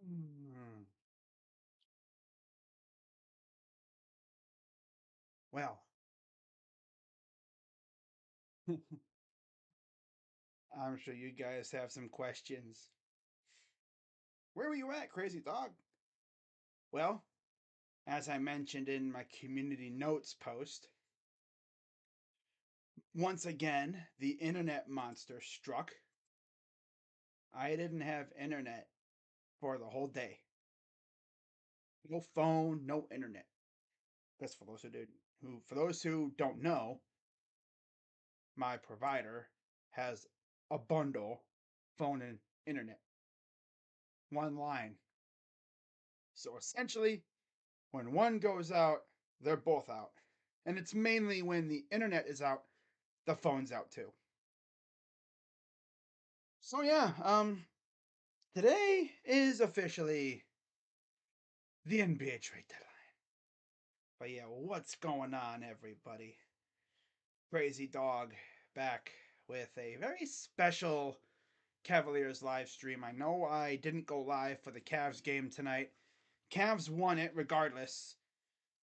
Hmm. Well, I'm sure you guys have some questions. Where were you at, crazy dog? Well, as I mentioned in my community notes post, once again, the internet monster struck. I didn't have internet for the whole day. No phone, no internet. That's for those who don't know, my provider has a bundle, phone and internet, one line. So essentially, when one goes out, they're both out. And it's mainly when the internet is out, the phone's out too. So yeah, today is officially the NBA trade deadline. But yeah, what's going on, everybody? Crazy Dog back with a very special Cavaliers live stream. I know I didn't go live for the Cavs game tonight. Cavs won it regardless,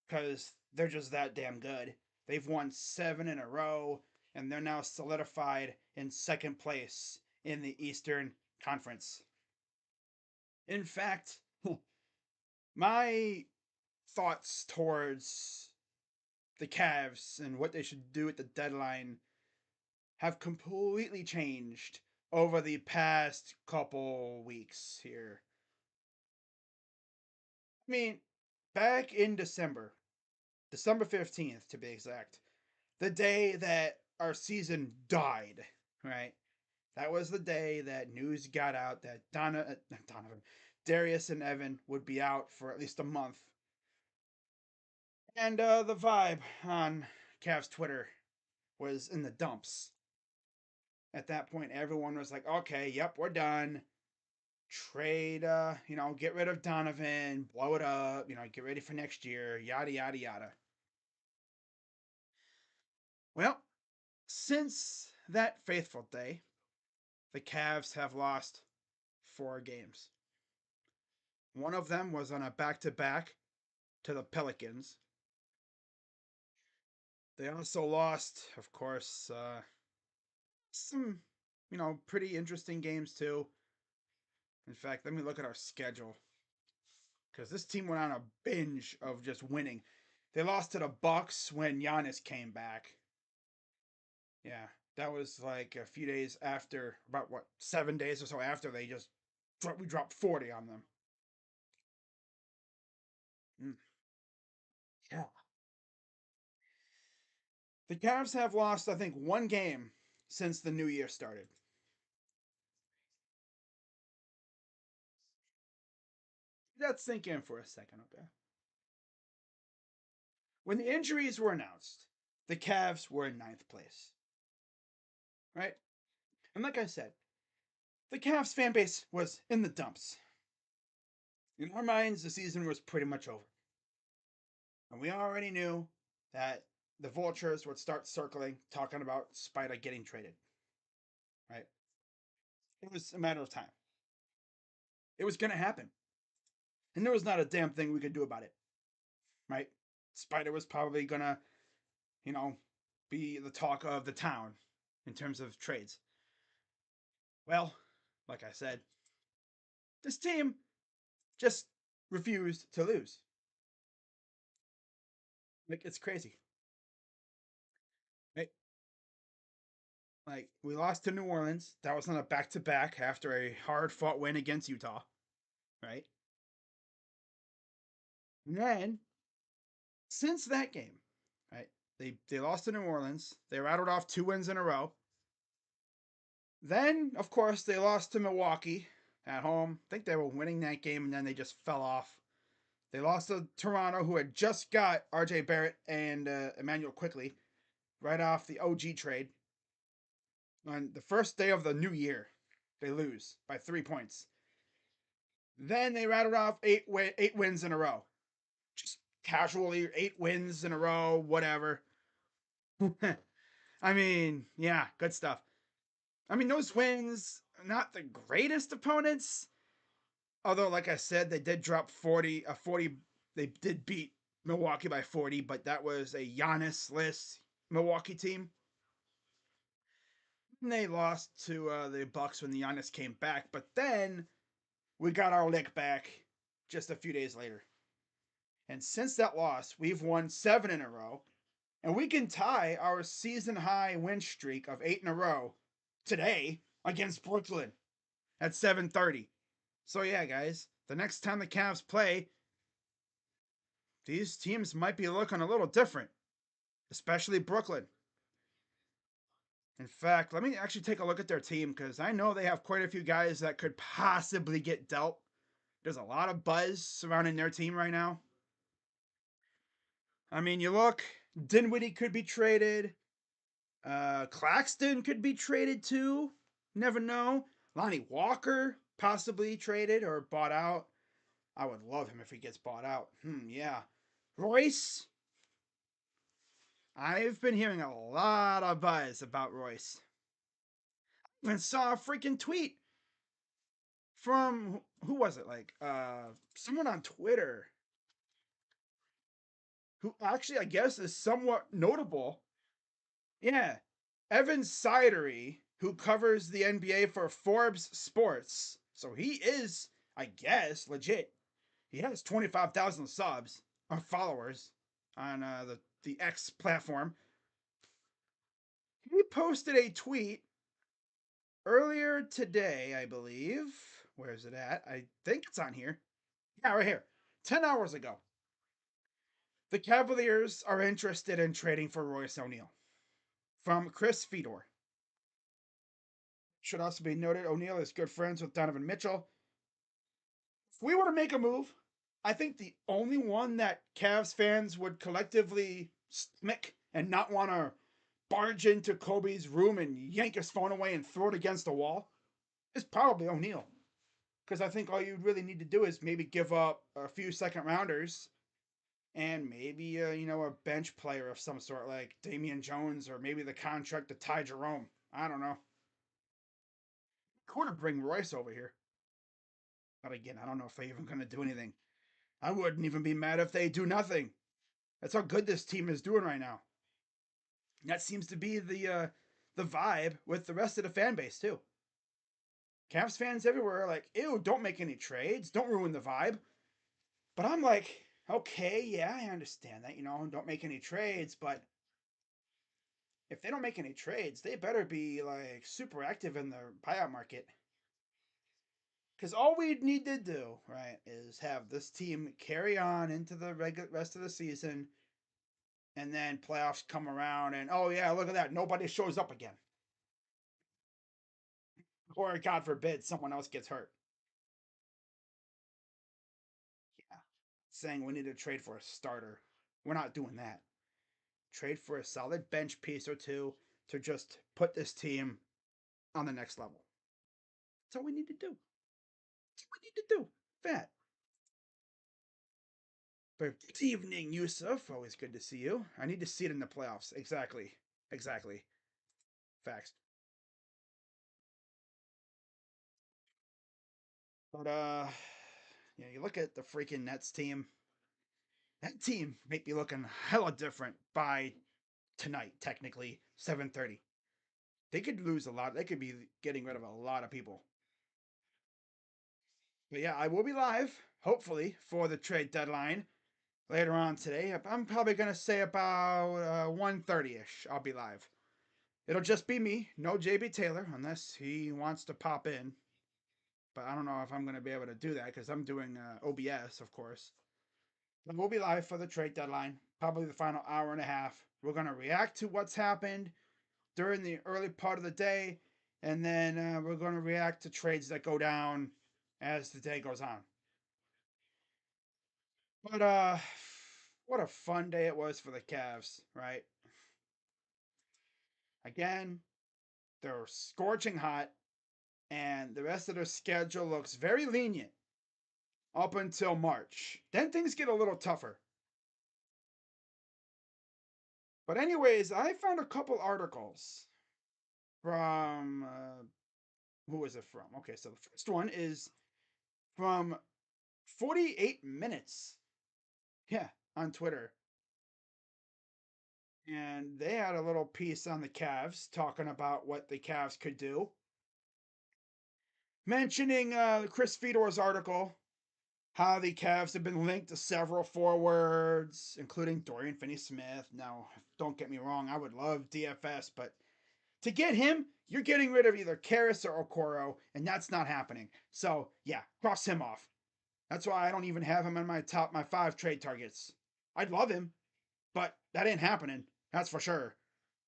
because they're just that damn good. They've won 7 in a row, and they're now solidified in second place in the Eastern Conference. In fact, my thoughts towards the Cavs and what they should do at the deadline have completely changed over the past couple weeks here. I mean, back in December 15th to be exact, the day that our season died, right? That was the day that news got out that Donovan, Darius and Evan would be out for at least a month. And the vibe on Cavs Twitter was in the dumps. At that point, everyone was like, okay, yep, we're done. Trade, get rid of Donovan, blow it up, get ready for next year, yada, yada, yada. Well, since that faithful day, the Cavs have lost 4 games. One of them was on a back to back to the Pelicans. They also lost, of course, some, pretty interesting games too. In fact, let me look at our schedule because this team went on a binge of just winning. They lost to the Bucks when Giannis came back. Yeah, that was like a few days after, about what, 7 days or so after we dropped 40 on them. Mm, yeah. The Cavs have lost, I think, 1 game since the new year started. Let's sink in for a second, okay? When the injuries were announced, the Cavs were in ninth place, right? And like I said, the Cavs fan base was in the dumps. In our minds, the season was pretty much over. And we already knew that the vultures would start circling, talking about Spider getting traded, right? It was a matter of time. It was going to happen. And there was not a damn thing we could do about it, right? Spider was probably going to, you know, be the talk of the town in terms of trades. Well, like I said, this team just refused to lose. Like, it's crazy, right? Like, we lost to New Orleans. That was on a back to back after a hard fought win against Utah, right? And then, since that game, right, they lost to New Orleans. They rattled off 2 wins in a row. Then, of course, they lost to Milwaukee at home. I think they were winning that game, and then they just fell off. They lost to Toronto, who had just got RJ Barrett and Emmanuel Quickly right off the OG trade. On the first day of the new year, they lose by 3 points. Then they rattled off 8 wins in a row. Just casually, 8 wins in a row, whatever. I mean, yeah, good stuff. I mean, those wins, not the greatest opponents. Although, like I said, they did drop 40. They did beat Milwaukee by 40, but that was a Giannis-less Milwaukee team. And they lost to the Bucks when the Giannis came back. But then we got our lick back just a few days later. And since that loss, we've won 7 in a row. And we can tie our season high win streak of 8 in a row today against Brooklyn at 7:30. So yeah, guys, the next time the Cavs play, these teams might be looking a little different, especially Brooklyn. In fact, let me actually take a look at their team because I know they have quite a few guys that could possibly get dealt. There's a lot of buzz surrounding their team right now. I mean, you look, Dinwiddie could be traded. Claxton could be traded too. Never know. Lonnie Walker possibly traded or bought out. I would love him if he gets bought out. Yeah. Royce. I've been hearing a lot of buzz about Royce. I even saw a freaking tweet from who was it? Like someone on Twitter who actually I guess is somewhat notable. Yeah. Evan Sidery, who covers the NBA for Forbes Sports. So he is, I guess, legit. He has 25,000 subs or followers on the X platform. He posted a tweet earlier today, I believe. Where is it at? I think it's on here. Yeah, right here. 10 hours ago. The Cavaliers are interested in trading for Royce O'Neal. From Chris Fedor. Should also be noted O'Neal is good friends with Donovan Mitchell. If we were to make a move, I think the only one that Cavs fans would collectively smick and not want to barge into Kobe's room and yank his phone away and throw it against the wall is probably O'Neal. Because I think all you really need to do is maybe give up a few second rounders and maybe a bench player of some sort like Damian Jones or maybe the contract to Ty Jerome. I don't know. Could have bring Royce over here, but again, I don't know if they're even going to do anything. I wouldn't even be mad if they do nothing. That's how good this team is doing right now. That seems to be the vibe with the rest of the fan base too. Cavs fans everywhere are like, ew, don't make any trades, don't ruin the vibe. But I'm like, okay, yeah, I understand that, don't make any trades, but if they don't make any trades, they better be like super active in the buyout market. Because all we need to do, right, is have this team carry on into the rest of the season, and then playoffs come around, and oh yeah, look at that, nobody shows up again, or God forbid, someone else gets hurt. Yeah, saying we need to trade for a starter. We're not doing that. Trade for a solid bench piece or two to just put this team on the next level. That's all we need to do. That's what we need to do. Fat. But good evening, Yusuf. Always good to see you. I need to see it in the playoffs. Exactly. Exactly. Facts. But you look at the freaking Nets team. That team might be looking hella different by tonight, technically, 7:30. They could lose a lot. They could be getting rid of a lot of people. But yeah, I will be live, hopefully, for the trade deadline later on today. I'm probably gonna say about 1:30ish. I'll be live. It'll just be me, no JB Taylor, unless he wants to pop in. But I don't know if I'm gonna be able to do that because I'm doing OBS, of course. But we'll be live for the trade deadline, probably the final hour and a half. We're gonna react to what's happened during the early part of the day, and then we're gonna react to trades that go down as the day goes on. But what a fun day it was for the Cavs, right? Again, they're scorching hot, and the rest of their schedule looks very lenient up until March. Then things get a little tougher. But anyways, I found a couple articles from who was it from? Okay, so the first one is from 48 minutes. Yeah, on Twitter. And they had a little piece on the Cavs talking about what the Cavs could do. Mentioning Chris Fedor's article, how the Cavs have been linked to several forwards, including Dorian Finney-Smith. Now, don't get me wrong, I would love DFS, but to get him, you're getting rid of either Karras or Okoro, and that's not happening. So, yeah, cross him off. That's why I don't even have him in my 5 trade targets. I'd love him, but that ain't happening. That's for sure.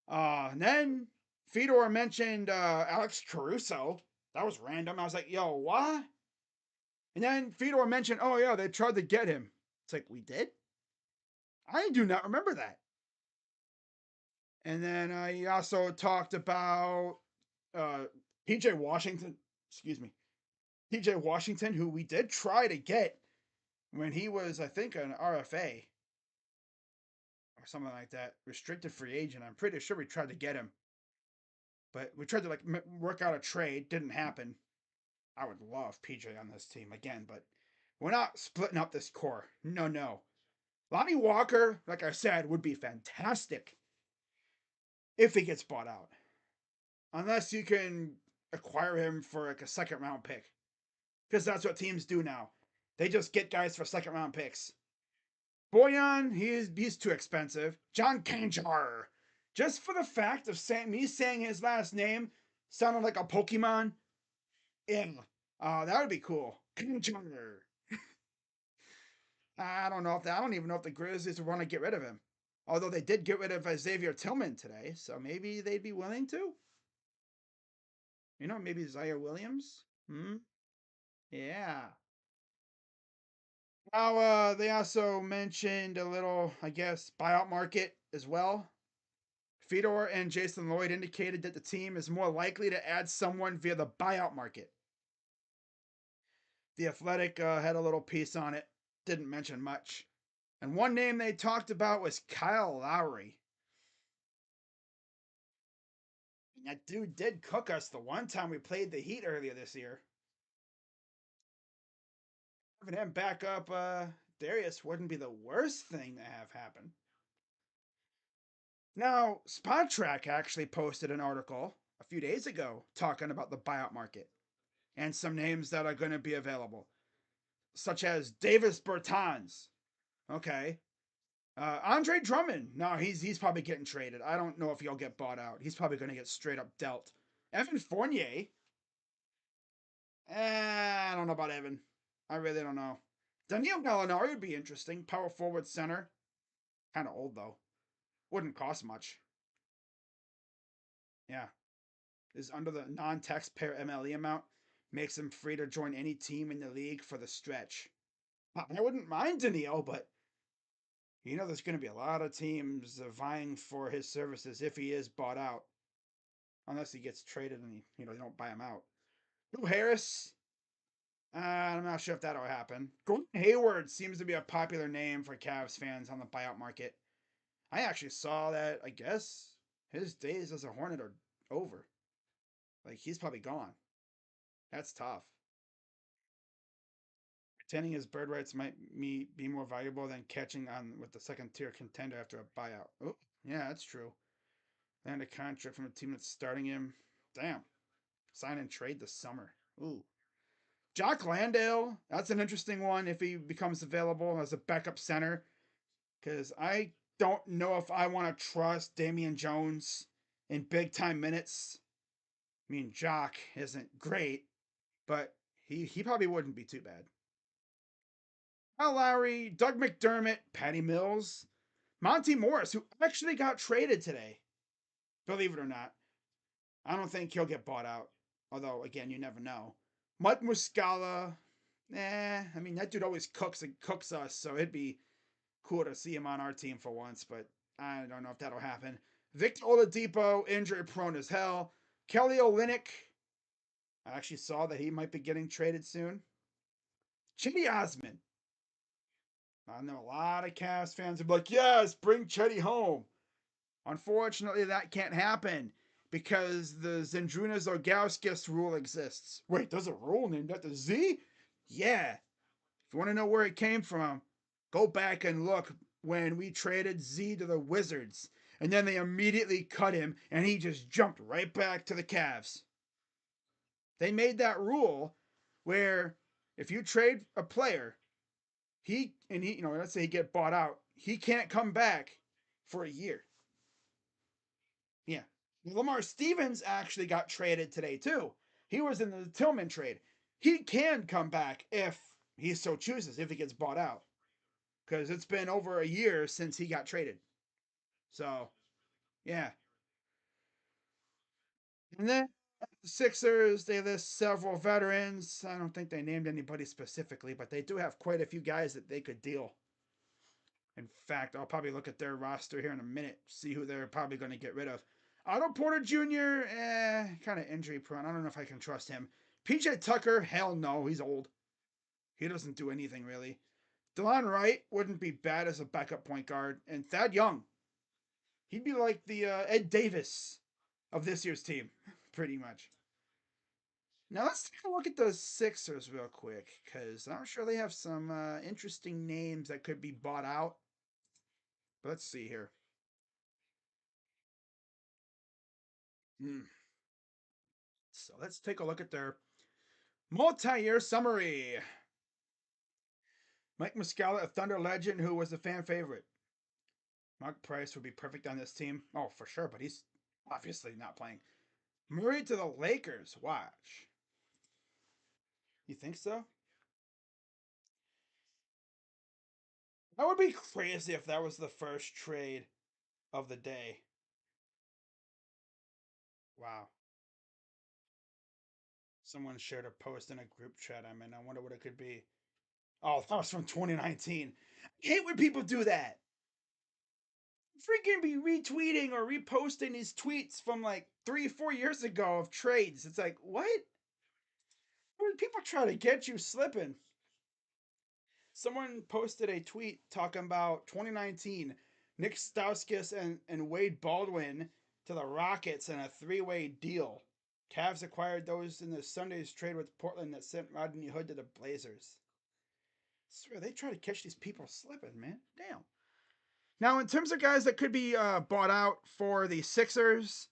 And then Fedor mentioned Alex Caruso. That was random. I was like, yo, what? And then Fedor mentioned, oh, yeah, they tried to get him. It's like, we did? I do not remember that. And then he also talked about uh, PJ Washington. Excuse me. PJ Washington, who we did try to get when he was, I think, an RFA or something like that, restricted free agent. I'm pretty sure we tried to get him, but we tried to like work out a trade. Didn't happen. I would love PJ on this team again, but we're not splitting up this core. No, no. Lonnie Walker, like I said, would be fantastic if he gets bought out. Unless you can acquire him for like a second round pick. Because that's what teams do now. They just get guys for second round picks. Boyan, he's too expensive. John Kanjar. Just for the fact of me saying his last name sounded like a Pokemon. That would be cool. Kanjar. I don't even know if the Grizzlies want to get rid of him. Although they did get rid of Xavier Tillman today, so maybe they'd be willing to. Maybe Zaire Williams. Yeah. Now, they also mentioned a little, I guess, buyout market as well. Fedor and Jason Lloyd indicated that the team is more likely to add someone via the buyout market. The Athletic had a little piece on it, didn't mention much. And one name they talked about was Kyle Lowry. And that dude did cook us the one time we played the Heat earlier this year. Having him back up Darius wouldn't be the worst thing to have happen. Now, Spot actually posted an article a few days ago talking about the buyout market and some names that are going to be available, such as Davis Bertans. Okay. Andre Drummond. No, he's probably getting traded. I don't know if he'll get bought out. He's probably going to get straight up dealt. Evan Fournier. I don't know about Evan. I really don't know. Daniel Gallinari would be interesting. Power forward center. Kind of old though. Wouldn't cost much. Yeah. Is under the non-taxpayer MLE amount. Makes him free to join any team in the league for the stretch. I wouldn't mind Daniel, but there's going to be a lot of teams vying for his services if he is bought out. Unless he gets traded and they don't buy him out. Lou Harris. I'm not sure if that'll happen. Gordon Hayward seems to be a popular name for Cavs fans on the buyout market. I actually saw that, I guess, his days as a Hornet are over. Like, he's probably gone. That's tough. Retaining his bird rights might be more valuable than catching on with the second tier contender after a buyout. Oh, yeah, that's true. Land a contract from a team that's starting him. Damn. Sign and trade this summer. Ooh. Jock Landale, that's an interesting one if he becomes available as a backup center. Because I don't know if I want to trust Damian Jones in big time minutes. I mean, Jock isn't great, but he probably wouldn't be too bad. Al Lowry, Doug McDermott, Patty Mills, Monty Morris, who actually got traded today. Believe it or not. I don't think he'll get bought out. Although, again, you never know. Mike Muscala, I mean, that dude always cooks and cooks us, so it'd be cool to see him on our team for once, but I don't know if that'll happen. Victor Oladipo, injury prone as hell. Kelly Olynyk, I actually saw that he might be getting traded soon. Chetty Osman. I know a lot of Cavs fans are like, yes, bring Chetty home. Unfortunately, that can't happen because the Zydrunas Ilgauskas rule exists. Wait, there's a rule named after Z? Yeah. If you want to know where it came from, go back and look when we traded Z to the Wizards. And then they immediately cut him, and he just jumped right back to the Cavs. They made that rule where if you trade a player, let's say he get bought out, he can't come back for a year. Yeah. Lamar Stevens actually got traded today too. He was in the Tillman trade. He can come back if he so chooses, if he gets bought out. Because it's been over a year since he got traded. So, yeah. And then the Sixers, they list several veterans. I don't think they named anybody specifically, but they do have quite a few guys that they could deal. In fact, I'll probably look at their roster here in a minute, see who they're probably going to get rid of. Otto Porter Jr., kind of injury prone. I don't know if I can trust him. PJ Tucker, hell no, he's old. He doesn't do anything really. DeLon Wright wouldn't be bad as a backup point guard. And Thad Young, he'd be like the Ed Davis of this year's team, pretty much. Now let's take a look at the Sixers real quick, because I'm sure they have some interesting names that could be bought out. But let's see here. Hmm. So let's take a look at their multi-year summary. Mike Muscala, a Thunder legend who was a fan favorite. Mark Price would be perfect on this team. Oh, for sure, but he's obviously not playing. Murray to the Lakers. Watch. You think so? That would be crazy if that was the first trade of the day. Wow. Someone shared a post in a group chat I'm in. I wonder what it could be. Oh, that was from 2019. I hate when people do that. Freaking be retweeting or reposting these tweets from like 3, 4 years ago of trades. It's like, what? When people try to get you slipping. Someone posted a tweet talking about 2019, Nick Stauskas and Wade Baldwin to the Rockets in a three-way deal. Cavs acquired those in the Sunday's trade with Portland that sent Rodney Hood to the Blazers. I swear, they try to catch these people slipping, man. Damn. Now, in terms of guys that could be bought out for the Sixers,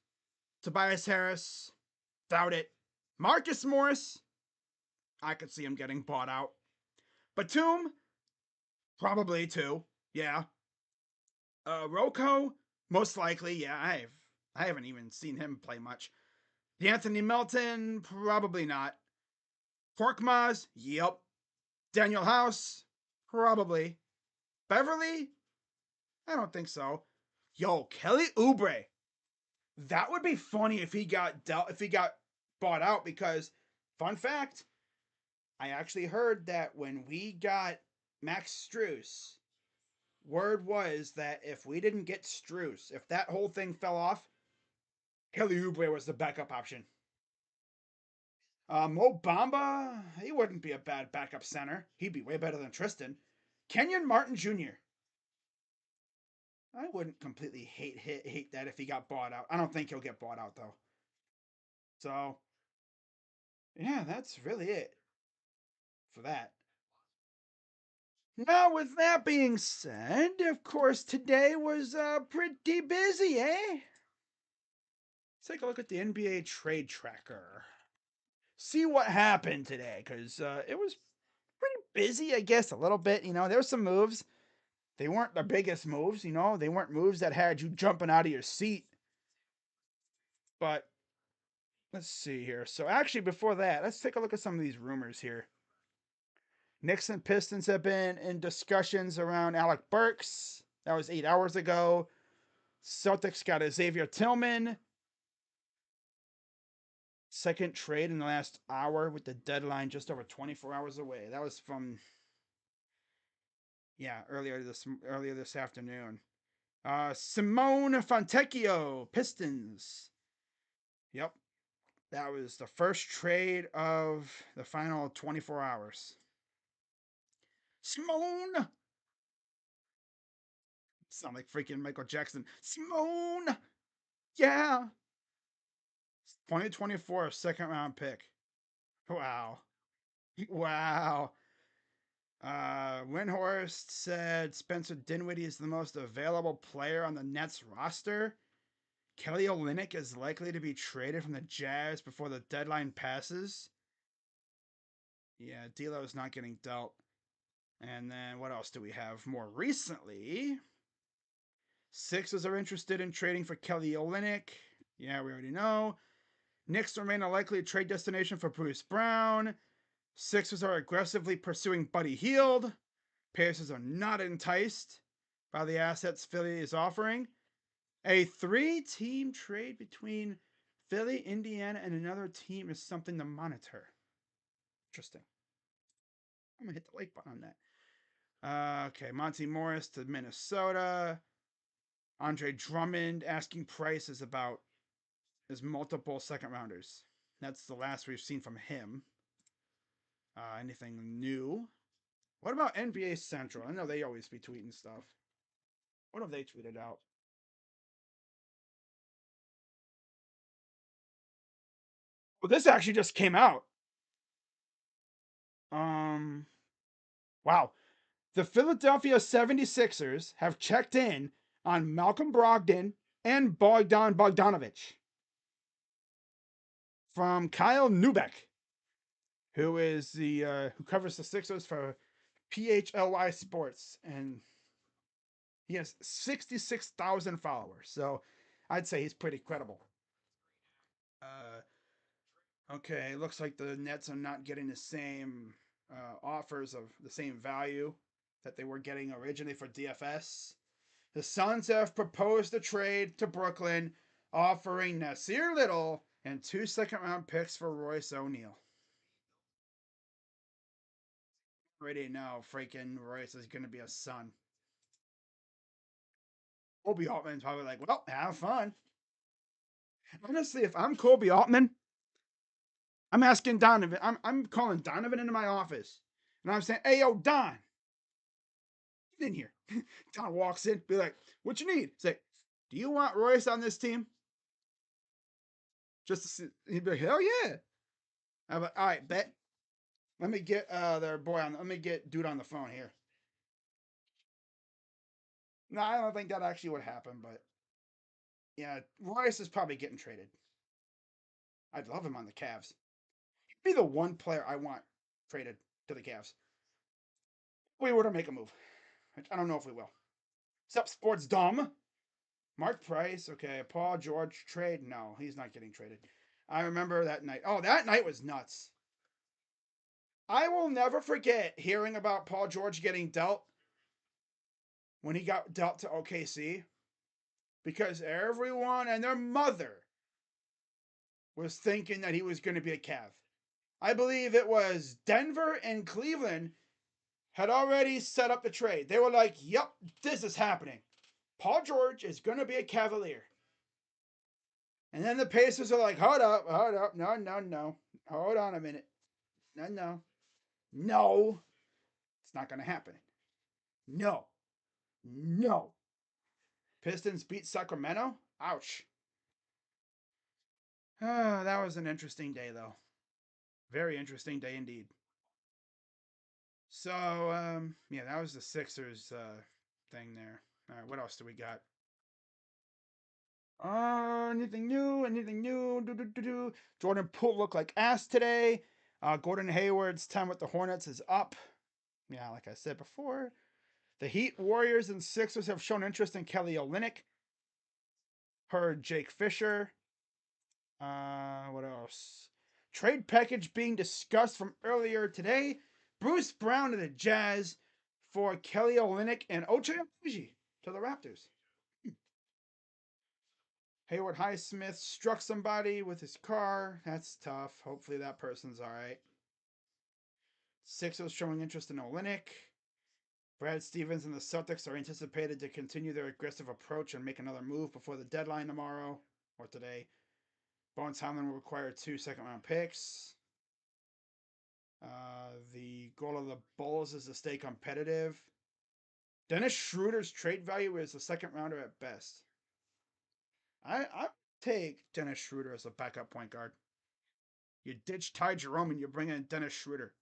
Tobias Harris, doubt it. Marcus Morris, I could see him getting bought out. Batum, probably too. Yeah. Rocco, most likely. Yeah, I haven't even seen him play much. The Anthony Melton, probably not. Korkmaz, yep. Daniel House, probably. Beverly, I don't think so. Yo, Kelly Oubre, that would be funny if he got bought out because, fun fact, I actually heard that when we got Max Struess, word was that if we didn't get Struess, if that whole thing fell off, Kelly Oubre was the backup option. Mo Bamba, he wouldn't be a bad backup center. He'd be way better than Tristan. Kenyon Martin Jr. I wouldn't completely hate that if he got bought out. I don't think he'll get bought out though. So yeah, that's really it for that. Now, with that being said, of course, today was pretty busy, eh? Let's take a look at the NBA trade tracker. See what happened today, because it was pretty busy, I guess, a little bit. There were some moves. They weren't the biggest moves, they weren't moves that had you jumping out of your seat. But let's see here. So, actually, before that, let's take a look at some of these rumors here. Knicks and Pistons have been in discussions around Alec Burks. That was 8 hours ago. Celtics got a Xavier Tillman. Second trade in the last hour with the deadline just over 24 hours away. That was from earlier this afternoon. Simone Fontecchio, Pistons. Yep. That was the first trade of the final 24 hours. Simone! Sound like freaking Michael Jackson. Simone! Yeah! 2024 second round pick. Wow. Wow. Windhorst said Spencer Dinwiddie is the most available player on the Nets roster. Kelly Olynyk is likely to be traded from the Jazz before the deadline passes. Yeah, D'Lo is not getting dealt. And then what else do we have more recently? Sixers are interested in trading for Kelly Olynyk. Yeah, we already know. Knicks remain a likely trade destination for Bruce Brown. Sixers are aggressively pursuing Buddy Hield. Pacers are not enticed by the assets Philly is offering. A three-team trade between Philly, Indiana, and another team is something to monitor. Interesting. I'm gonna hit the like button on that. Okay, Monty Morris to Minnesota. Andre Drummond asking prices about his multiple second rounders. That's the last we've seen from him. Anything new? What about NBA Central? I know they always be tweeting stuff. What have they tweeted out? Well, this actually just came out. Um, wow. The Philadelphia 76ers have checked in on Malcolm Brogdon and Bogdan Bogdanovich from Kyle Neubeck, who is the who covers the Sixers for PHLY Sports, and he has 66,000 followers. So I'd say he's pretty credible. Uh, okay, it looks like the Nets are not getting the same offers of the same value that they were getting originally for DFS. The Suns have proposed a trade to Brooklyn, offering Nasir Little and 2 second-round picks for Royce O'Neal. Already know freaking Royce is going to be a Sun. Kobe Altman's probably like, well, have fun. Honestly, if I'm Kobe Altman, I'm asking Donovan. I'm calling Donovan into my office, and I'm saying, "Hey, yo, Don, get in here." Don walks in, be like, "What you need?" Say, "Do you want Royce on this team?" Just to see, he'd be like, "Hell yeah!" I'm like, "All right, bet." Let me get their boy on. Let me get dude on the phone here. No, I don't think that actually would happen, but yeah, Royce is probably getting traded. I'd love him on the Cavs. He'd be the one player I want traded to the Cavs. We were to make a move. I don't know if we will. Sup, Sports Dumb? Mark Price, okay. Paul George trade? No, he's not getting traded. I remember that night. Oh, that night was nuts. I will never forget hearing about Paul George getting dealt when he got dealt to OKC because everyone and their mother was thinking that he was going to be a Cav. I believe it was Denver and Cleveland had already set up the trade. They were like, yep, this is happening. Paul George is going to be a Cavalier. And then the Pacers are like, hold up, no, no, no. Hold on a minute. No, no. No, it's not going to happen. No, no. Pistons beat Sacramento? Ouch. That was an interesting day, though. Very interesting day indeed. So, yeah, that was the Sixers thing there. All right, what else do we got? Anything new? Anything new? Do. Jordan Poole looked like ass today. Gordon Hayward's time with the Hornets is up. Yeah, like I said before. The Heat, Warriors, and Sixers have shown interest in Kelly Olynyk. Heard Jake Fisher. What else? Trade package being discussed from earlier today. Bruce Brown to the Jazz for Kelly Olynyk and Ochai Agbaji to the Raptors. Hayward Highsmith struck somebody with his car. That's tough. Hopefully that person's all right. Sixers showing interest in Olynyk. Brad Stevens and the Celtics are anticipated to continue their aggressive approach and make another move before the deadline tomorrow or today. Bones Hamlin will require 2 second-round picks. The goal of the Bulls is to stay competitive. Dennis Schroeder's trade value is a second rounder at best. I take Dennis Schroeder as a backup point guard. You ditch Ty Jerome and you bring in Dennis Schroeder.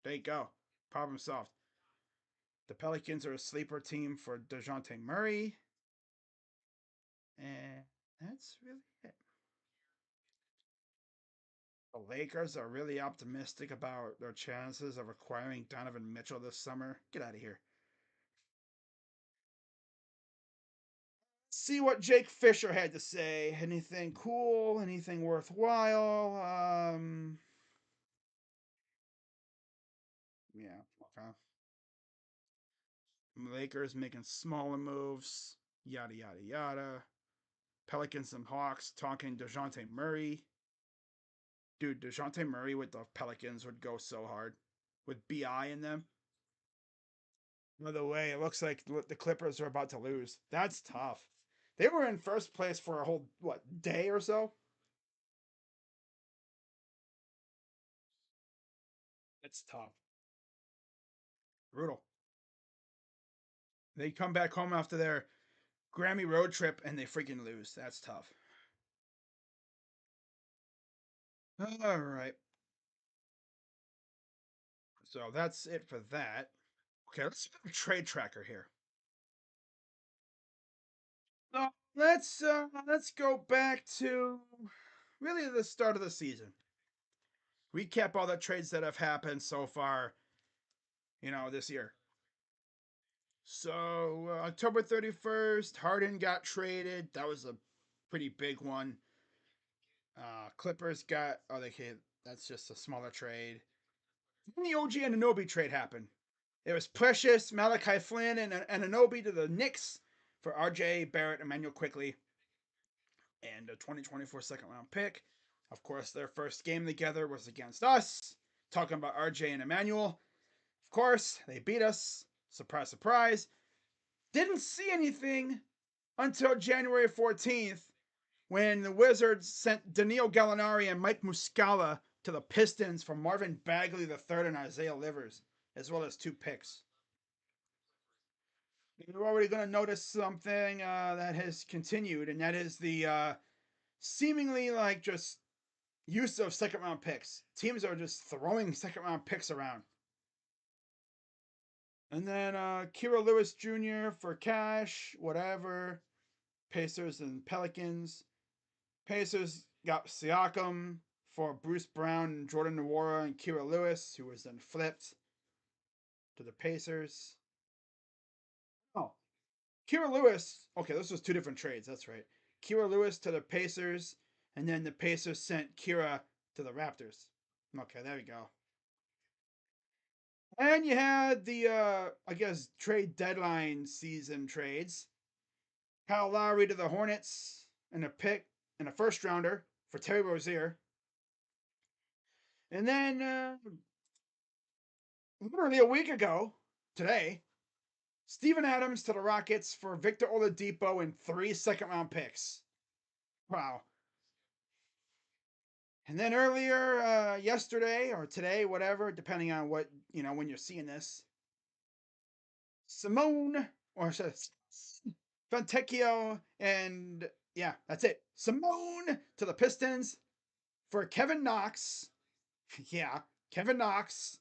There you go. Problem solved. The Pelicans are a sleeper team for DeJounte Murray. And that's really it. The Lakers are really optimistic about their chances of acquiring Donovan Mitchell this summer. Get out of here. See what Jake Fisher had to say. Anything cool? Anything worthwhile? Yeah. Okay. Lakers making smaller moves. Yada yada yada. Pelicans and Hawks talking DeJounte Murray. Dude, DeJounte Murray with the Pelicans would go so hard. With BI in them. By the way, it looks like the Clippers are about to lose. That's tough. They were in first place for a whole, what, day or so? That's tough. Brutal. They come back home after their Grammy road trip and they freaking lose. That's tough. All right. So that's it for that. Okay, let's do a trade tracker here. Let's go back to really the start of the season. Recap all the trades that have happened so far, this year. So October 31st, Harden got traded. That was a pretty big one. Clippers got that's just a smaller trade. Then the OG and Anobi trade happened. It was Precious, Malachi Flynn, and Anobi to the Knicks for RJ Barrett, Emmanuel Quickly, and a 2024 second round pick. Of course, their first game together was against us. Talking about RJ and Emmanuel. Of course, they beat us. Surprise, surprise. Didn't see anything until January 14th when the Wizards sent Danilo Gallinari and Mike Muscala to the Pistons for Marvin Bagley III and Isaiah Livers, as well as 2 picks. You're already going to notice something that has continued, and that is the seemingly like just use of second round picks. Teams are just throwing second round picks around. And then Kira Lewis Jr. for cash, whatever. Pacers and Pelicans. Pacers got Siakam for Bruce Brown and Jordan Nwora and Kira Lewis, who was then flipped to the Pacers. Oh, Kira Lewis. Okay, this was 2 different trades. That's right. Kira Lewis to the Pacers, and then the Pacers sent Kira to the Raptors. Okay, there we go. And you had the, I guess, trade deadline season trades. Kyle Lowry to the Hornets and a pick and a first rounder for Terry Rozier. And then, literally a week ago, today, Steven Adams to the Rockets for Victor Oladipo and 3 second round picks. Wow. And then earlier, yesterday or today, whatever, depending on what, when you're seeing this, Simone, or Fontecchio, and yeah, that's it. Simone to the Pistons for Kevin Knox. Yeah, Kevin Knox.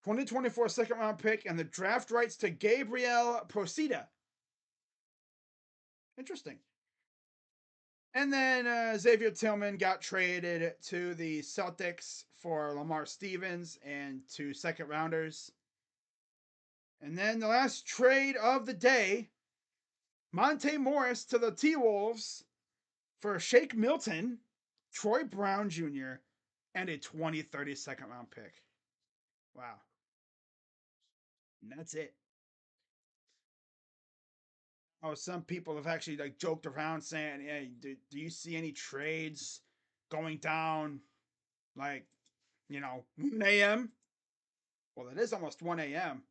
2024 second round pick and the draft rights to Gabriel Procida. Interesting. And then Xavier Tillman got traded to the Celtics for Lamar Stevens and 2 second rounders. And then the last trade of the day, Monte Morris to the T Wolves for Shake Milton, Troy Brown Jr., and a 2030 second round pick. Wow. And that's it. Oh, some people have actually like joked around saying, "Hey, do you see any trades going down like 1 a.m.?" Well, it is almost 1 a.m.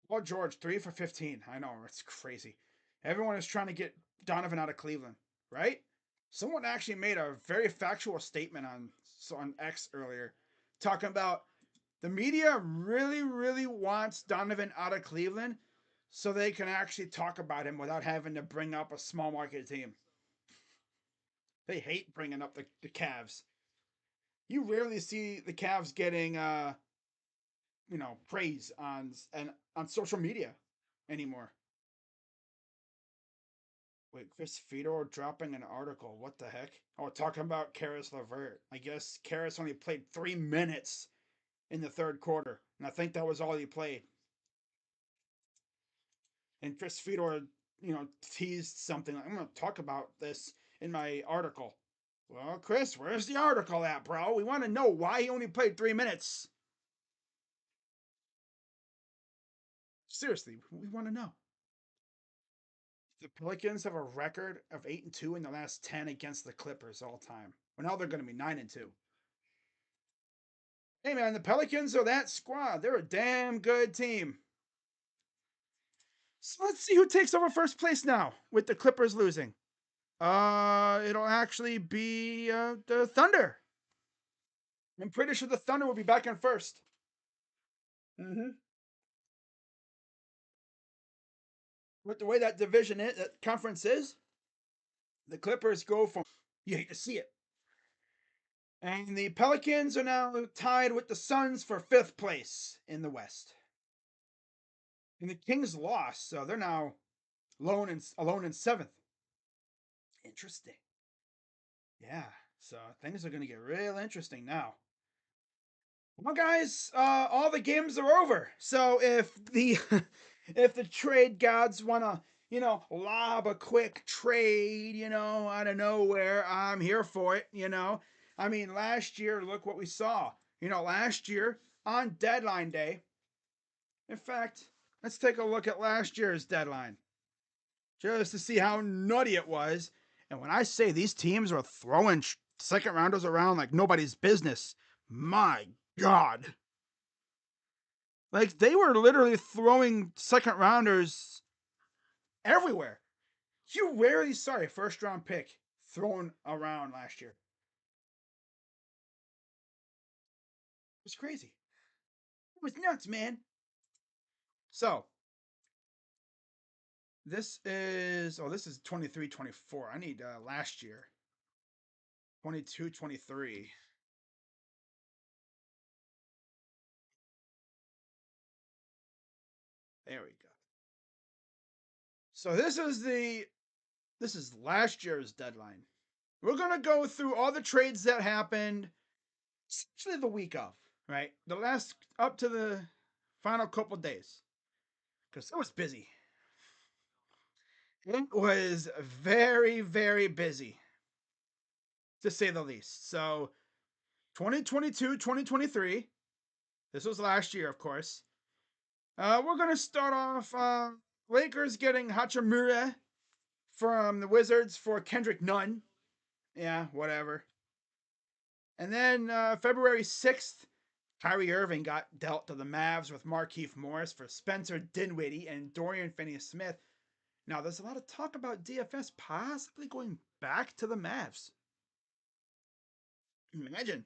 Well, George, 3 for 15. I know it's crazy. Everyone is trying to get Donovan out of Cleveland, right? Someone actually made a very factual statement on X earlier, talking about the media really, really wants Donovan out of Cleveland so they can actually talk about him without having to bring up a small market team. They hate bringing up the Cavs. You rarely see the Cavs getting praise on social media anymore. Wait, Chris Fedor dropping an article. What the heck? Oh, talking about Karis LeVert. I guess Karis only played 3 minutes in the third quarter, and I think that was all he played. And Chris Fedor, teased something like, "I'm going to talk about this in my article." Well, Chris, where's the article at, bro? We want to know why he only played 3 minutes. Seriously, we want to know. The Pelicans have a record of 8-2 in the last 10 against the Clippers all time. Well, now they're going to be 9-2. Hey man, the Pelicans are that squad. They're a damn good team. So let's see who takes over first place now with the Clippers losing. It'll actually be the Thunder. I'm pretty sure the Thunder will be back in first. Mm-hmm. With the way that division is, that conference is, the Clippers go from you hate to see it. And the Pelicans are now tied with the Suns for fifth place in the West. And the Kings lost, so they're now alone in seventh. Interesting. Yeah, so things are going to get real interesting now. Well, guys, all the games are over. So if the if the trade gods want to, lob a quick trade, out of nowhere, I'm here for it. I mean, last year, look what we saw. Last year on deadline day. In fact, let's take a look at last year's deadline just to see how nutty it was. And when I say these teams are throwing second rounders around like nobody's business, my God. Like they were literally throwing second rounders everywhere. You rarely saw a first round pick thrown around last year. It was crazy. It was nuts, man. So this is 23-24. I need last year. 22-23. There we go. So this is last year's deadline. We're gonna go through all the trades that happened, essentially the week of, right? The last up to the final couple days, because it was busy. It was very, very busy, to say the least. So 2022, 2023. This was last year, of course. We're gonna start off. Lakers getting Hachimura from the Wizards for Kendrick Nunn. Yeah, whatever. And then February 6th, Kyrie Irving got dealt to the Mavs with Markieff Morris for Spencer Dinwiddie and Dorian Finney-Smith. Now, there's a lot of talk about DFS possibly going back to the Mavs. Imagine.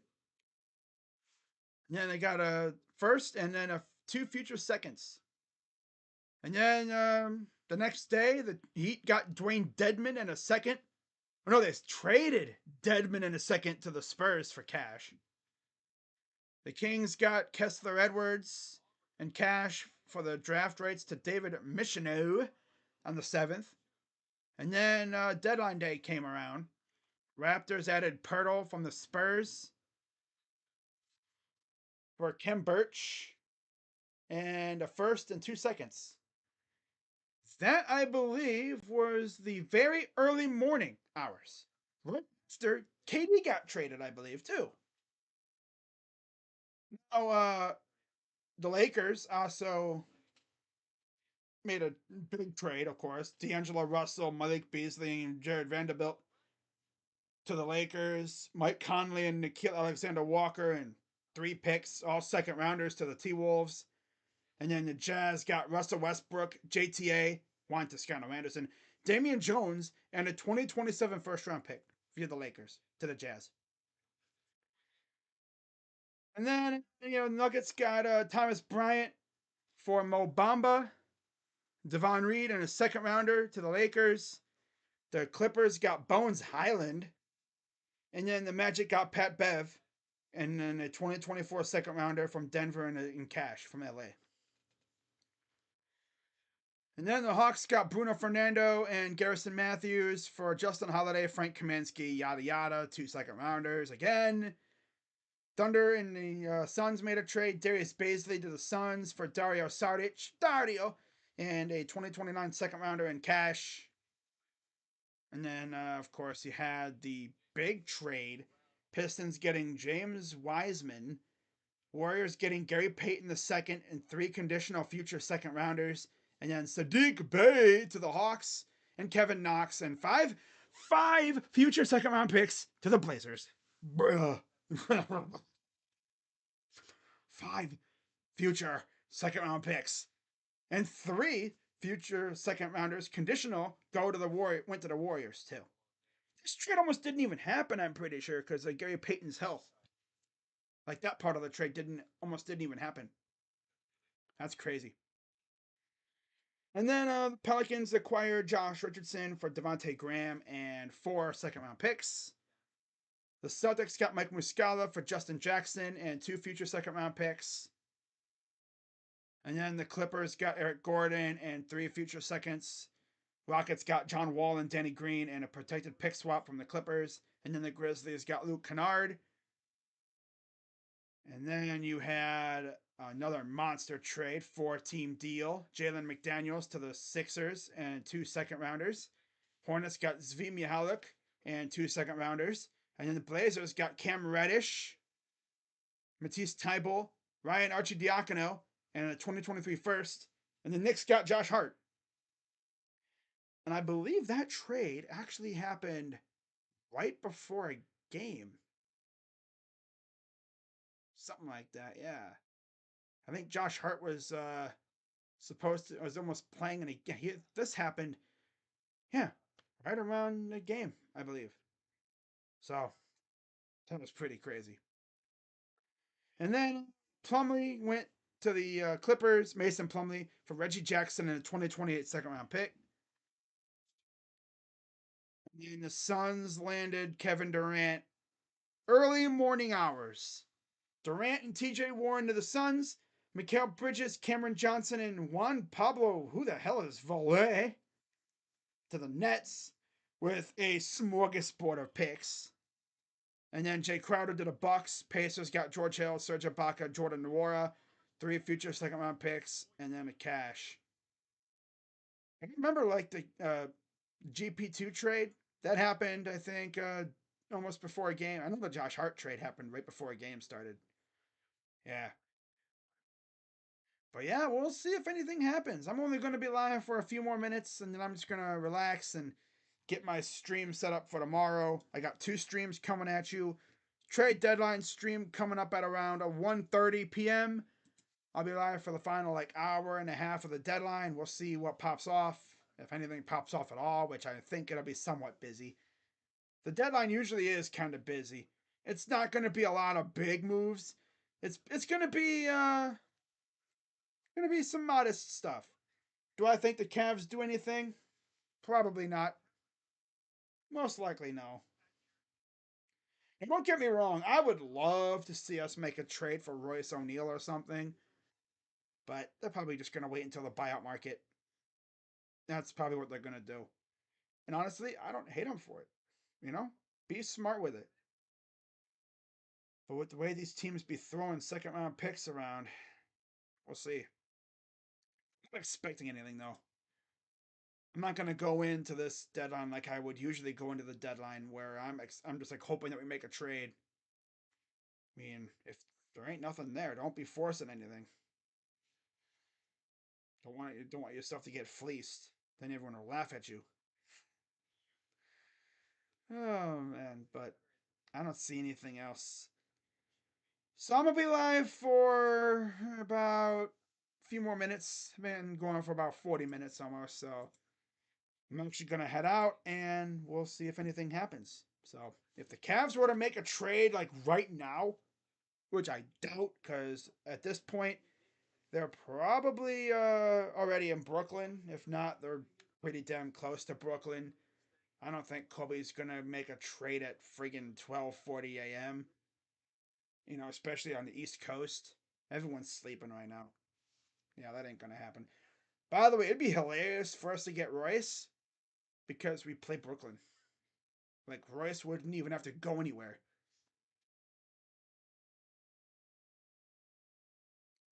And then they got a first and then two future seconds. And then the next day, the Heat got Dwayne Dedman and a second. Oh, no, they traded Dedman and a second to the Spurs for cash. The Kings got Kessler Edwards and cash for the draft rights to David Michino on the 7th. And then deadline day came around. Raptors added Pirtle from the Spurs for Kim Birch and a first and 2 seconds. That, I believe, was the very early morning hours. Raptor KD got traded, I believe, too. Now, the Lakers also made a big trade, of course. D'Angelo Russell, Malik Beasley, and Jared Vanderbilt to the Lakers. Mike Conley and Nikhil Alexander Walker and 3 picks, all second rounders to the T Wolves. And then the Jazz got Russell Westbrook, JTA, Juan Toscano Anderson, Damian Jones, and a 2027 first round pick via the Lakers to the Jazz. And then, Nuggets got Thomas Bryant for Mo Bamba, Devon Reed, and a second rounder to the Lakers. The Clippers got Bones Highland. And then the Magic got Pat Bev and then a 2024 second rounder from Denver in cash from LA. And then the Hawks got Bruno Fernando and Garrison Matthews for Justin Holiday, Frank Kaminsky, yada yada, 2 second rounders again. Thunder and the Suns made a trade. Darius Baisley to the Suns for Dario Saric, and a 2029 second rounder in cash. And then, of course, you had the big trade. Pistons getting James Wiseman. Warriors getting Gary Payton II and 3 conditional future second rounders. And then Sadiq Bey to the Hawks and Kevin Knox and five future second round picks to the Blazers. Bruh. 5 future second round picks and 3 future second rounders conditional went to the Warriors too. This trade almost didn't even happen, I'm pretty sure, because of Gary Payton's health. Like that part of the trade almost didn't even happen. That's crazy. And then the Pelicans acquired Josh Richardson for Devontae Graham and 4 second round picks. The Celtics got Mike Muscala for Justin Jackson and 2 future second round picks. And then the Clippers got Eric Gordon and 3 future seconds. Rockets got John Wall and Danny Green and a protected pick swap from the Clippers. And then the Grizzlies got Luke Kennard. And then you had another monster trade, 4-team deal. Jalen McDaniels to the Sixers and 2 second rounders. Hornets got Zvi Mihalik and 2 second rounders. And then the Blazers got Cam Reddish, Matisse Thybulle, Ryan Arcidiacono, and a 2023 first. And the Knicks got Josh Hart. And I believe that trade actually happened right before a game. Something like that, yeah. I think Josh Hart was was almost playing in a game. This happened, yeah, right around the game, I believe. So that was pretty crazy. And then Plumlee went to the Clippers, Mason Plumlee for Reggie Jackson and a 2028 second round pick. And then the Suns landed Kevin Durant early morning hours. Durant and TJ Warren to the Suns, Mikal Bridges, Cameron Johnson, and Juan Pablo, who the hell is Volet, to the Nets with a smorgasbord of picks. And then Jay Crowder to the Bucks. Pacers got George Hill, Serge Ibaka, Jordan Nwora, 3 future second round picks, and then a cash. I remember like the GP2 trade that happened, I think, almost before a game. I know the Josh Hart trade happened right before a game started. Yeah. But yeah, we'll see if anything happens. I'm only going to be live for a few more minutes, and then I'm just going to relax and get my stream set up for tomorrow. I got 2 streams coming at you. Trade deadline stream coming up at around 1:30 p.m. I'll be live for the final hour and a half of the deadline. We'll see what pops off, if anything pops off at all, which I think it'll be somewhat busy. The deadline usually is kind of busy. It's not going to be a lot of big moves. It's going to be some modest stuff. Do I think the Cavs do anything? Probably not. Most likely no. And don't get me wrong, I would love to see us make a trade for Royce O'Neal or something, but they're probably just going to wait until the buyout market. That's probably what they're going to do. And honestly, I don't hate them for it. You know? Be smart with it. But with the way these teams be throwing second round picks around, we'll see. I'm not expecting anything though. I'm not going to go into this deadline like I would usually go into the deadline, where I'm just hoping that we make a trade. I mean, if there ain't nothing there, don't be forcing anything. Don't want yourself to get fleeced. Then everyone will laugh at you. Oh man, but I don't see anything else. So I'm gonna be live for about a few more minutes. I've been going for about 40 minutes almost, so I'm actually gonna head out and we'll see if anything happens. So if the Cavs were to make a trade right now, which I doubt, because at this point they're probably already in Brooklyn. If not, they're pretty damn close to Brooklyn. I don't think Kobe's gonna make a trade at friggin' 12:40 a.m. especially on the East Coast. Everyone's sleeping right now. Yeah, that ain't gonna happen. By the way, it'd be hilarious for us to get Royce because we play Brooklyn. Like Royce wouldn't even have to go anywhere.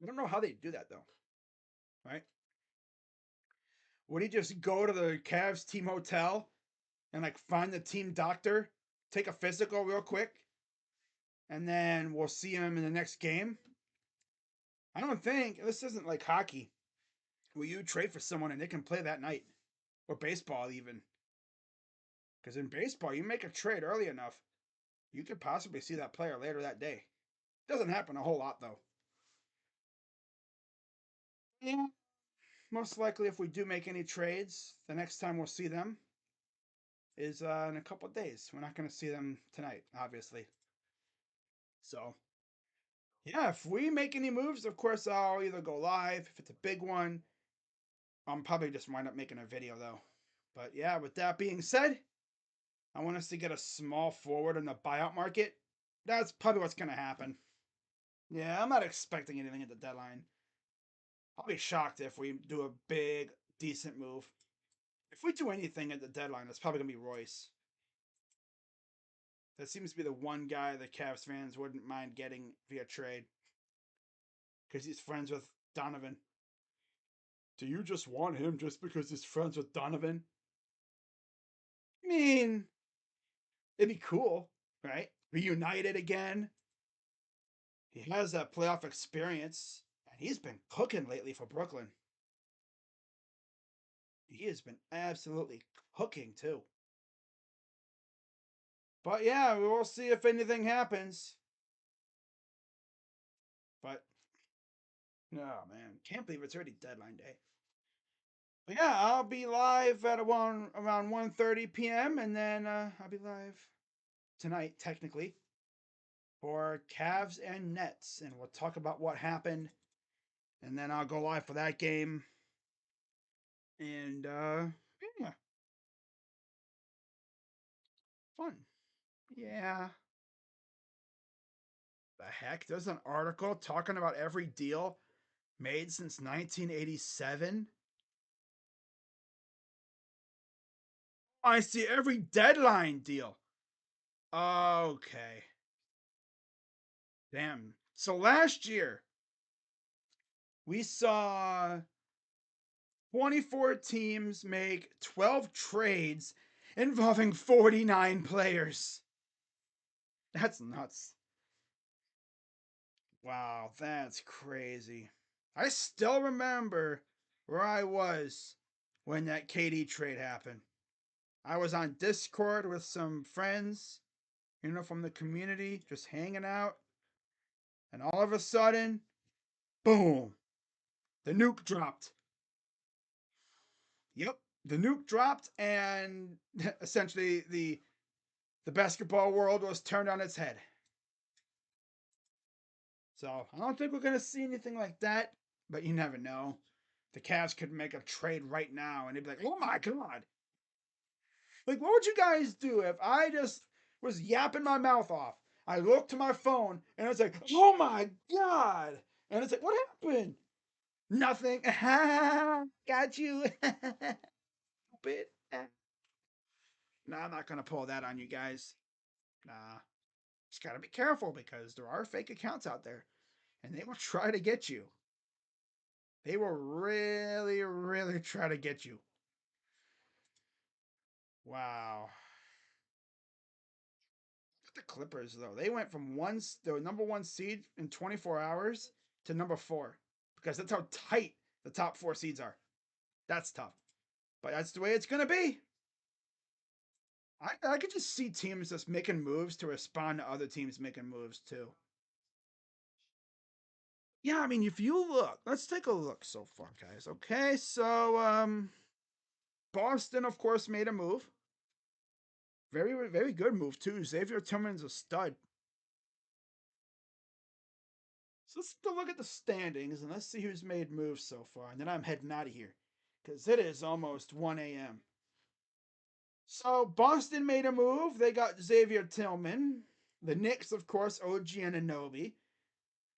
I don't know how they do that though, right? Would he just go to the Cavs team hotel and like find the team doctor, take a physical real quick, and then we'll see him in the next game? I don't think this isn't like hockey where you trade for someone and they can play that night, or baseball even. Because in baseball, you make a trade early enough, you could possibly see that player later that day. Doesn't happen a whole lot though. Yeah, most likely if we do make any trades, the next time we'll see them is in a couple days. We're not going to see them tonight, obviously. So yeah, if we make any moves, of course I'll either go live if it's a big one. I'm probably just wind up making a video though. But yeah, with that being said, I want us to get a small forward in the buyout market. That's probably what's going to happen. Yeah, I'm not expecting anything at the deadline. I'll be shocked if we do a big, decent move. If we do anything at the deadline, it's probably going to be Royce. That seems to be the one guy the Cavs fans wouldn't mind getting via trade because he's friends with Donovan. Do you just want him just because he's friends with Donovan? I mean, it'd be cool, right? Reunited again. He has that playoff experience, and he's been cooking lately for Brooklyn. He has been absolutely cooking too. But yeah, we'll see if anything happens. But oh man, can't believe it's already deadline day. But yeah, I'll be live at around 1:30 p.m. and then I'll be live tonight technically for Cavs and Nets, and we'll talk about what happened, and then I'll go live for that game. And yeah, fun. Yeah. The heck? There's an article talking about every deal made since 1987. I see every deadline deal. Okay. Damn. So last year, we saw 24 teams make 12 trades involving 49 players. That's nuts. Wow, that's crazy. I still remember where I was when that KD trade happened. I was on Discord with some friends, from the community, just hanging out, and all of a sudden, boom, the nuke dropped. Yep, the nuke dropped, and essentially the basketball world was turned on its head. So I don't think we're gonna see anything like that, but you never know. The Cavs could make a trade right now, and they'd be like, "Oh my god!" Like, what would you guys do if I just was yapping my mouth off? I looked to my phone, and it's like, "Oh my god!" And it's like, "What happened?" Nothing. Got you. Stupid. No, I'm not gonna pull that on you guys. Nah, just gotta be careful because there are fake accounts out there, and they will try to get you. They will really, really try to get you. Wow. The Clippers, though, they went from the number one seed in 24 hours to number four because that's how tight the top four seeds are. That's tough, but that's the way it's gonna be. I could just see teams just making moves to respond to other teams making moves too. Yeah, I mean, if you look, let's take a look so far, guys. Okay, so Boston, of course, made a move. Very, very good move too. Xavier Tillman's a stud. So let's take a look at the standings and let's see who's made moves so far. And then I'm heading out of here because it is almost 1 a.m. So Boston made a move. They got Xavier Tillman. The Knicks, of course, OG Anunoby.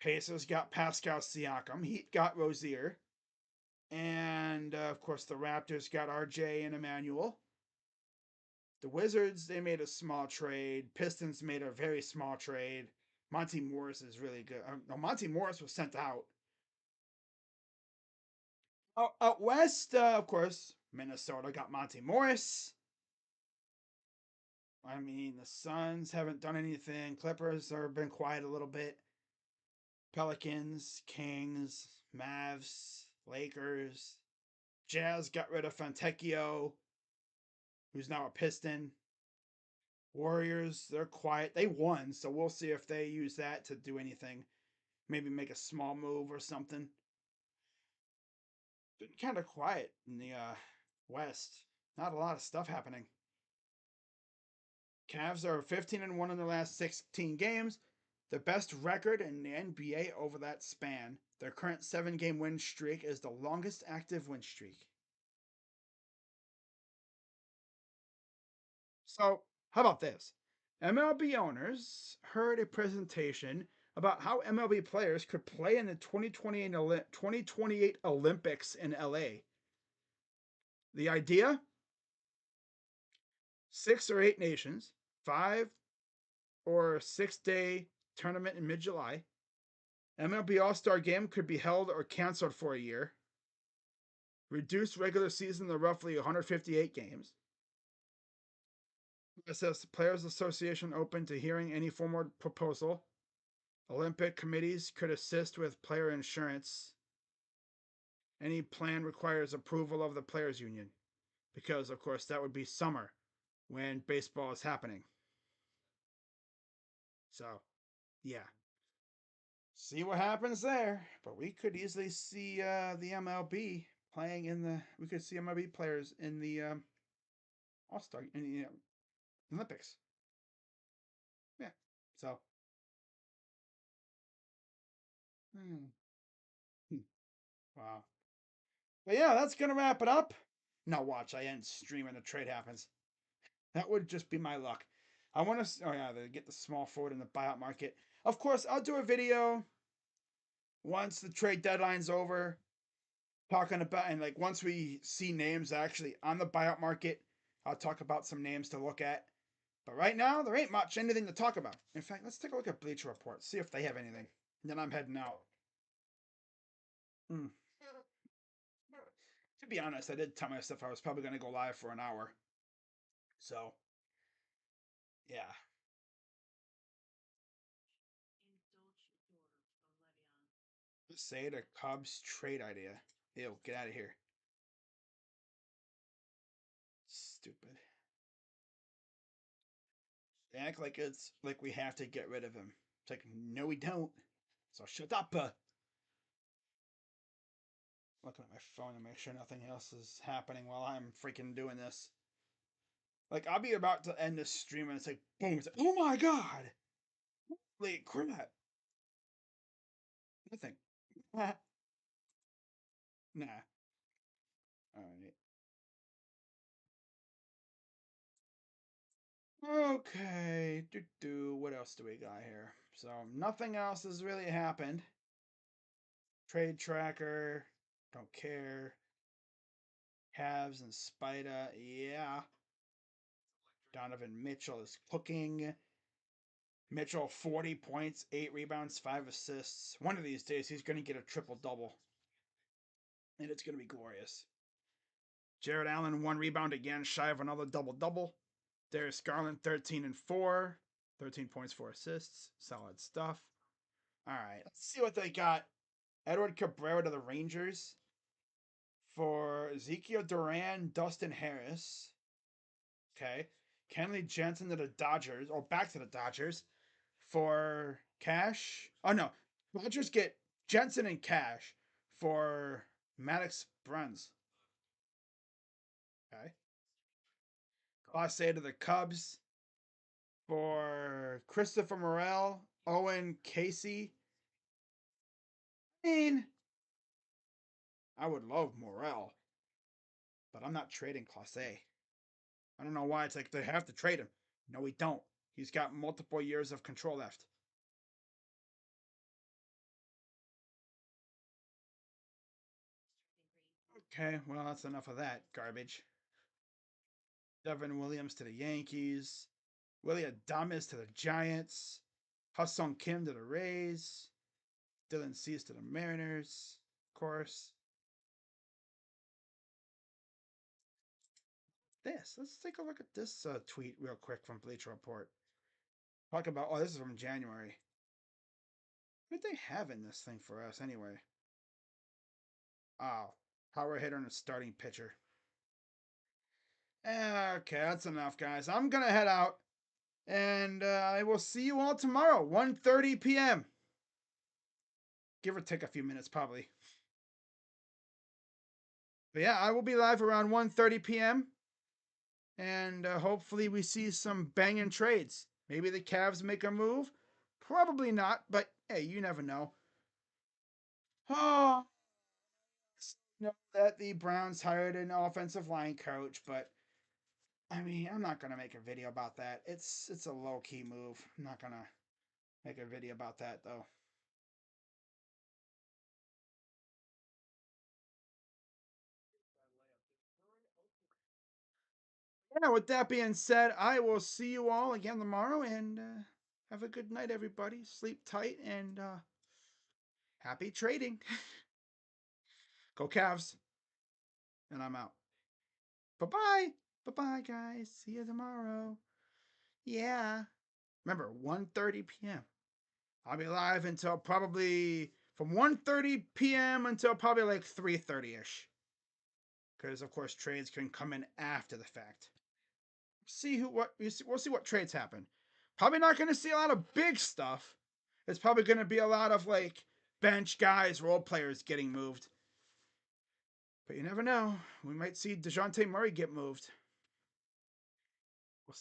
Pacers got Pascal Siakam. Heat got Rozier. And of course, the Raptors got RJ and Emmanuel. The Wizards, they made a small trade. Pistons made a very small trade. Monty Morris is really good. No, Monty Morris was sent out. Out west, of course, Minnesota got Monty Morris. I mean, the Suns haven't done anything. Clippers have been quiet a little bit. Pelicans, Kings, Mavs, Lakers. Jazz got rid of Fontecchio, who's now a Piston. Warriors, they're quiet. They won, so we'll see if they use that to do anything. Maybe make a small move or something. Been kind of quiet in the West. Not a lot of stuff happening. Cavs are 15-1 in their last 16 games, the best record in the NBA over that span. Their current 7-game win streak is the longest active win streak. So, how about this? MLB owners heard a presentation about how MLB players could play in the 2028 Olympics in LA. The idea? 6 or 8 nations, 5 or 6 day tournament in mid July. MLB All Star Game could be held or canceled for a year. Reduced regular season to roughly 158 games. It says the Players Association open to hearing any formal proposal. Olympic committees could assist with player insurance. Any plan requires approval of the Players Union because, of course, that would be summer when baseball is happening. So, yeah. See what happens there. But we could easily see the MLB playing in the. We could see MLB players in the All Star in the Olympics. Yeah. So. Hmm. Wow. But yeah, that's gonna wrap it up. Now watch, I end stream and the trade happens. That would just be my luck. I want to. Oh yeah, they get the small forward in the buyout market. Of course, I'll do a video once the trade deadline's over, talking about and like once we see names actually on the buyout market. I'll talk about some names to look at. But right now, there ain't much anything to talk about. In fact, let's take a look at Bleacher Report, see if they have anything. And then I'm heading out. Hmm. To be honest, I did tell myself I was probably going to go live for an hour. So, yeah. Let's say the Cubs trade idea. Ew, get out of here. Stupid. They act like it's like we have to get rid of him. It's like, no, we don't. So shut up. Looking at my phone to make sure nothing else is happening while I'm freaking doing this. Like, I'll be about to end this stream and it's like, boom. It's like, oh my god. Holy crap. Nothing. Nah. Alright. Okay. What else do we got here? So, nothing else has really happened. Trade tracker. Don't care. Cavs and Spida. Yeah. Donovan Mitchell is cooking. Mitchell, 40 points, 8 rebounds, 5 assists. One of these days, he's going to get a triple double. And it's going to be glorious. Jared Allen, 1 rebound again, shy of another double double. Darius Garland, 13 and 4. 13 points, 4 assists. Solid stuff. All right, let's see what they got. Edward Cabrera to the Rangers for Ezekiel Duran, Dustin Harris. Okay. Kenley Jansen to the Dodgers, or back to the Dodgers for cash. Oh no, Dodgers get Jensen and cash for Maddox Bruns. Okay. Class A to the Cubs for Christopher Morel, Owen Casey. I mean, I would love Morel, but I'm not trading Class A. I don't know why it's like they have to trade him. No, we don't. He's got multiple years of control left. Okay, well, that's enough of that garbage. Devin Williams to the Yankees. Willie Adames to the Giants. Ha-Sung Kim to the Rays. Dylan Cease to the Mariners. Of course. Let's take a look at this tweet real quick from Bleacher Report. Talk about, oh, this is from January. What did they have in this thing for us anyway? Oh, power hitter and a starting pitcher. Okay, that's enough, guys. I'm gonna head out, and I will see you all tomorrow, 1:30 p.m. Give or take a few minutes, probably. But yeah, I will be live around 1:30 p.m. And hopefully we see some banging trades. Maybe the Cavs make a move. Probably not, but hey, you never know. Oh, know that the Browns hired an offensive line coach, but I mean, I'm not gonna make a video about that. It's a low key move. I'm not gonna make a video about that though. Yeah, with that being said, I will see you all again tomorrow, and have a good night, everybody. Sleep tight, and happy trading. Go Cavs, and I'm out. Bye bye. Bye bye, guys. See you tomorrow. Yeah. Remember, 1:30 p.m. I'll be live until probably from 1:30 p.m. until probably like 3:30 ish. Because of course trades can come in after the fact. We'll see what trades happen. Probably not going to see a lot of big stuff. It's probably going to be a lot of like bench guys, role players getting moved. But you never know. We might see DeJounte Murray get moved.